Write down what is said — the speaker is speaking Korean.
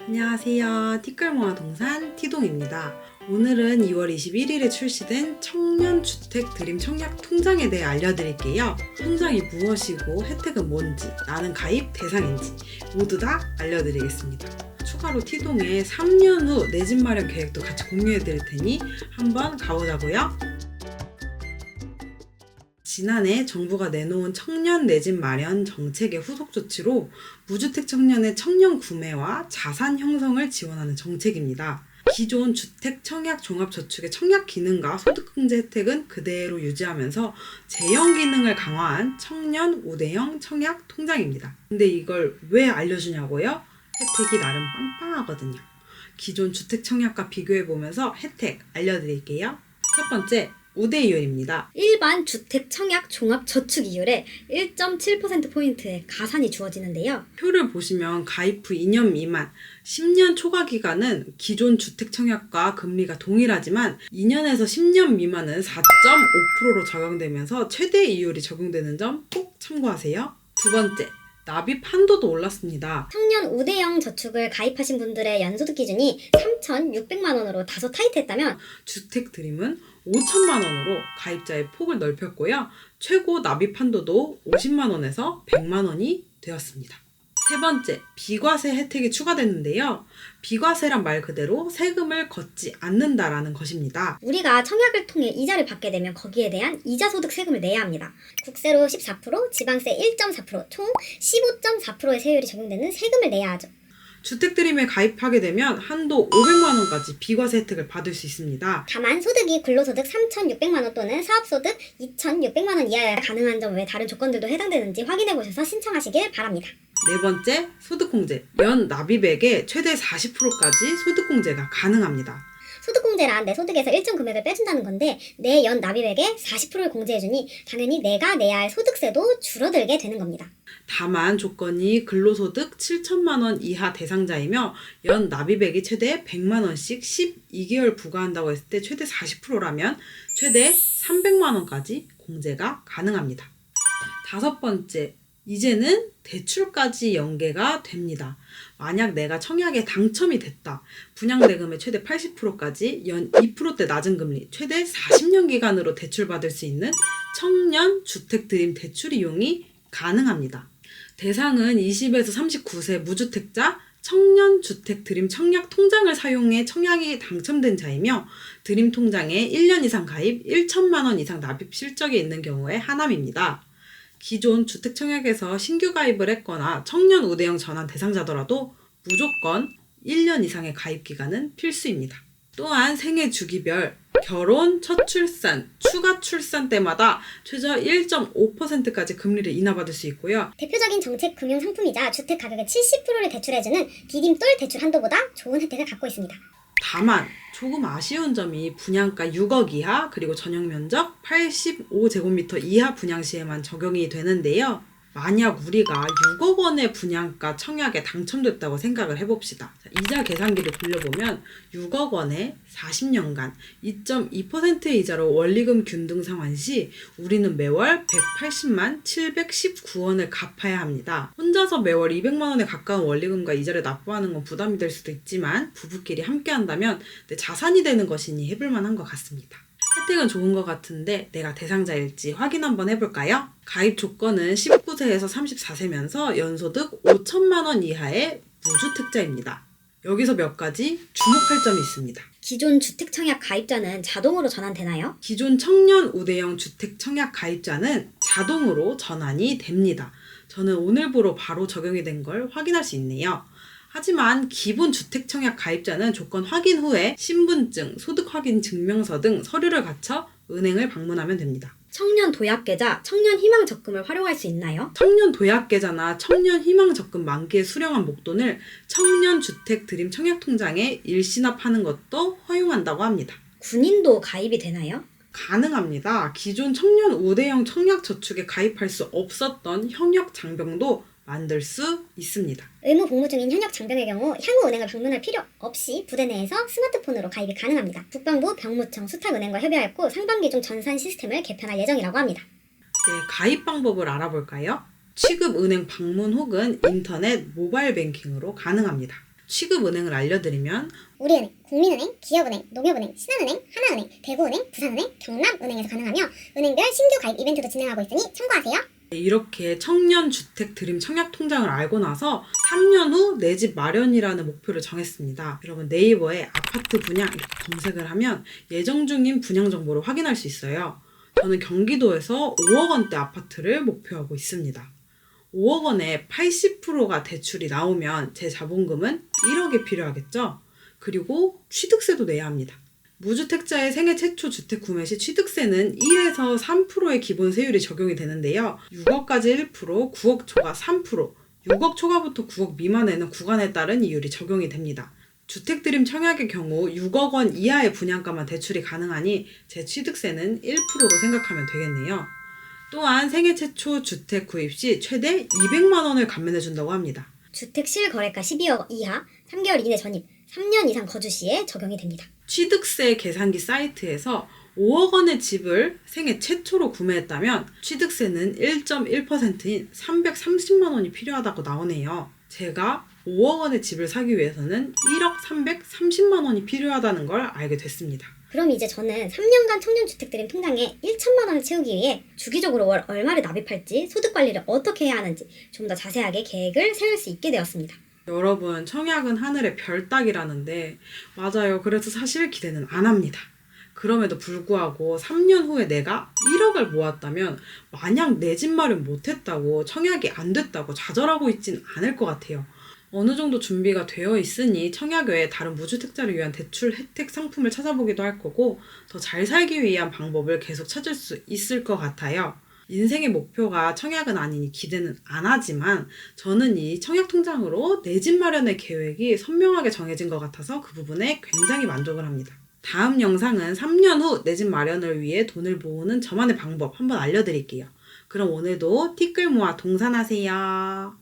안녕하세요. 티끌모아 동산 티동입니다. 오늘은 2월 21일에 출시된 청년주택 드림 청약 통장에 대해 알려드릴게요. 통장이 무엇이고 혜택은 뭔지, 나는 가입 대상인지 모두 다 알려드리겠습니다. 추가로 티동의 3년 후 내 집 마련 계획도 같이 공유해드릴 테니 한번 가보자고요. 지난해 정부가 내놓은 청년 내 집 마련 정책의 후속 조치로 무주택 청년의 청년 구매와 자산 형성을 지원하는 정책입니다. 기존 주택 청약 종합저축의 청약 기능과 소득공제 혜택은 그대로 유지하면서 제형 기능을 강화한 청년 우대형 청약 통장입니다. 근데 이걸 왜 알려주냐고요? 혜택이 나름 빵빵하거든요. 기존 주택 청약과 비교해보면서 혜택 알려드릴게요. 첫 번째, 우대이율입니다. 일반 주택 청약 종합 저축 이율에 1.7%포인트의 가산이 주어지는데요. 표를 보시면 가입 후 2년 미만, 10년 초과 기간은 기존 주택 청약과 금리가 동일하지만 2년에서 10년 미만은 4.5%로 적용되면서 최대 이율이 적용되는 점 꼭 참고하세요. 두 번째, 납입 한도도 올랐습니다. 청년 우대형 저축을 가입하신 분들의 연소득 기준이 3,600만 원으로 다소 타이트했다면 주택 드림은 5천만 원으로 가입자의 폭을 넓혔고요. 최고 납입 한도도 50만 원에서 100만 원이 되었습니다. 세 번째, 비과세 혜택이 추가됐는데요. 비과세란 말 그대로 세금을 걷지 않는다라는 것입니다. 우리가 청약을 통해 이자를 받게 되면 거기에 대한 이자소득 세금을 내야 합니다. 국세로 14%, 지방세 1.4%, 총 15.4%의 세율이 적용되는 세금을 내야 하죠. 주택 드림에 가입하게 되면 한도 500만 원까지 비과세 혜택을 받을 수 있습니다. 다만 소득이 근로소득 3,600만 원 또는 사업소득 2,600만 원 이하여야 가능한 점 외 다른 조건들도 해당되는지 확인해 보셔서 신청하시길 바랍니다. 네 번째, 소득공제. 연 납입액의 최대 40%까지 소득공제가 가능합니다. 소득공제란 내 소득에서 일정 금액을 빼준다는 건데 내 연 납입액의 40%를 공제해주니 당연히 내가 내야 할 소득세도 줄어들게 되는 겁니다. 다만 조건이 근로소득 7천만 원 이하 대상자이며 연 납입액이 최대 100만 원씩 12개월 부과한다고 했을 때 최대 40%라면 최대 300만 원까지 공제가 가능합니다. 다섯 번째, 이제는 대출까지 연계가 됩니다. 만약 내가 청약에 당첨이 됐다. 분양대금의 최대 80%까지 연 2%대 낮은 금리, 최대 40년 기간으로 대출받을 수 있는 청년 주택 드림 대출 이용이 가능합니다. 대상은 20에서 39세 무주택자, 청년 주택 드림 청약 통장을 사용해 청약이 당첨된 자이며 드림 통장에 1년 이상 가입, 1천만 원 이상 납입 실적이 있는 경우에 하남입니다. 기존 주택 청약에서 신규 가입을 했거나 청년 우대형 전환 대상자더라도 무조건 1년 이상의 가입 기간은 필수입니다. 또한 생애 주기별, 결혼, 첫 출산, 추가 출산 때마다 최저 1.5%까지 금리를 인하받을 수 있고요. 대표적인 정책 금융 상품이자 주택 가격의 70%를 대출해주는 디딤돌 대출 한도보다 좋은 혜택을 갖고 있습니다. 다만 조금 아쉬운 점이 분양가 6억 이하 그리고 전용 면적 85제곱미터 이하 분양 시에만 적용이 되는데요. 만약 우리가 6억 원의 분양가 청약에 당첨됐다고 생각을 해봅시다. 이자 계산기를 돌려보면 6억 원에 40년간 2.2%의 이자로 원리금 균등 상환 시 우리는 매월 180만 719원을 갚아야 합니다. 혼자서 매월 200만 원에 가까운 원리금과 이자를 납부하는 건 부담이 될 수도 있지만 부부끼리 함께 한다면 내 자산이 되는 것이니 해볼 만한 것 같습니다. 혜택은 좋은 것 같은데 내가 대상자일지 확인 한번 해볼까요? 가입 조건은 19세에서 34세면서 연소득 5천만 원 이하의 무주택자입니다. 여기서 몇 가지 주목할 점이 있습니다. 기존 주택 청약 가입자는 자동으로 전환되나요? 기존 청년 우대형 주택 청약 가입자는 자동으로 전환이 됩니다. 저는 오늘부로 바로 적용이 된 걸 확인할 수 있네요. 하지만 기본 주택 청약 가입자는 조건 확인 후에 신분증, 소득 확인 증명서 등 서류를 갖춰 은행을 방문하면 됩니다. 청년 도약 계좌, 청년 희망 적금을 활용할 수 있나요? 청년 도약 계좌나 청년 희망 적금 만기에 수령한 목돈을 청년 주택 드림 청약 통장에 일시납하는 것도 허용한다고 합니다. 군인도 가입이 되나요? 가능합니다. 기존 청년 우대형 청약 저축에 가입할 수 없었던 현역 장병도 만들 수 있습니다. 의무 복무 중인 현역 장병의 경우 향후 은행을 방문할 필요 없이 부대 내에서 스마트폰으로 가입이 가능합니다. 국방부, 병무청, 수탁은행과 협의하였고 상반기 중 전산 시스템을 개편할 예정이라고 합니다. 네, 가입 방법을 알아볼까요? 취급 은행 방문 혹은 인터넷 모바일 뱅킹으로 가능합니다. 취급은행을 알려드리면 우리은행, 국민은행, 기업은행, 농협은행, 신한은행, 하나은행, 대구은행, 부산은행, 경남은행에서 가능하며 은행별 신규 가입 이벤트도 진행하고 있으니 참고하세요. 이렇게 청년 주택 드림 청약 통장을 알고 나서 3년 후 내 집 마련이라는 목표를 정했습니다. 여러분 네이버에 아파트 분양 이렇게 검색을 하면 예정 중인 분양 정보를 확인할 수 있어요. 저는 경기도에서 5억 원대 아파트를 목표하고 있습니다. 5억 원에 80%가 대출이 나오면 제 자본금은 1억이 필요하겠죠? 그리고 취득세도 내야 합니다. 무주택자의 생애 최초 주택 구매 시 취득세는 1에서 3%의 기본 세율이 적용이 되는데요. 6억까지 1%, 9억 초과 3%, 6억 초과부터 9억 미만에는 구간에 따른 이율이 적용이 됩니다. 주택드림 청약의 경우 6억 원 이하의 분양가만 대출이 가능하니 제 취득세는 1%로 생각하면 되겠네요. 또한 생애 최초 주택 구입 시 최대 200만 원을 감면해준다고 합니다. 주택 실거래가 12억 이하, 3개월 이내 전입, 3년 이상 거주 시에 적용이 됩니다. 취득세 계산기 사이트에서 5억 원의 집을 생애 최초로 구매했다면 취득세는 1.1%인 330만 원이 필요하다고 나오네요. 제가 5억 원의 집을 사기 위해서는 1억 330만 원이 필요하다는 걸 알게 됐습니다. 그럼 이제 저는 3년간 청년주택드림 통장에 1천만 원을 채우기 위해 주기적으로 월 얼마를 납입할지, 소득 관리를 어떻게 해야 하는지 좀 더 자세하게 계획을 세울 수 있게 되었습니다. 여러분, 청약은 하늘의 별 따기라는데 맞아요. 그래서 사실 기대는 안 합니다. 그럼에도 불구하고 3년 후에 내가 1억을 모았다면 마냥 내 집 마련 못했다고 청약이 안 됐다고 좌절하고 있진 않을 것 같아요. 어느 정도 준비가 되어 있으니 청약 외에 다른 무주택자를 위한 대출 혜택 상품을 찾아보기도 할 거고 더 잘 살기 위한 방법을 계속 찾을 수 있을 것 같아요. 인생의 목표가 청약은 아니니 기대는 안 하지만 저는 이 청약 통장으로 내 집 마련의 계획이 선명하게 정해진 것 같아서 그 부분에 굉장히 만족을 합니다. 다음 영상은 3년 후 내 집 마련을 위해 돈을 모으는 저만의 방법 한번 알려드릴게요. 그럼 오늘도 티끌 모아 동산하세요.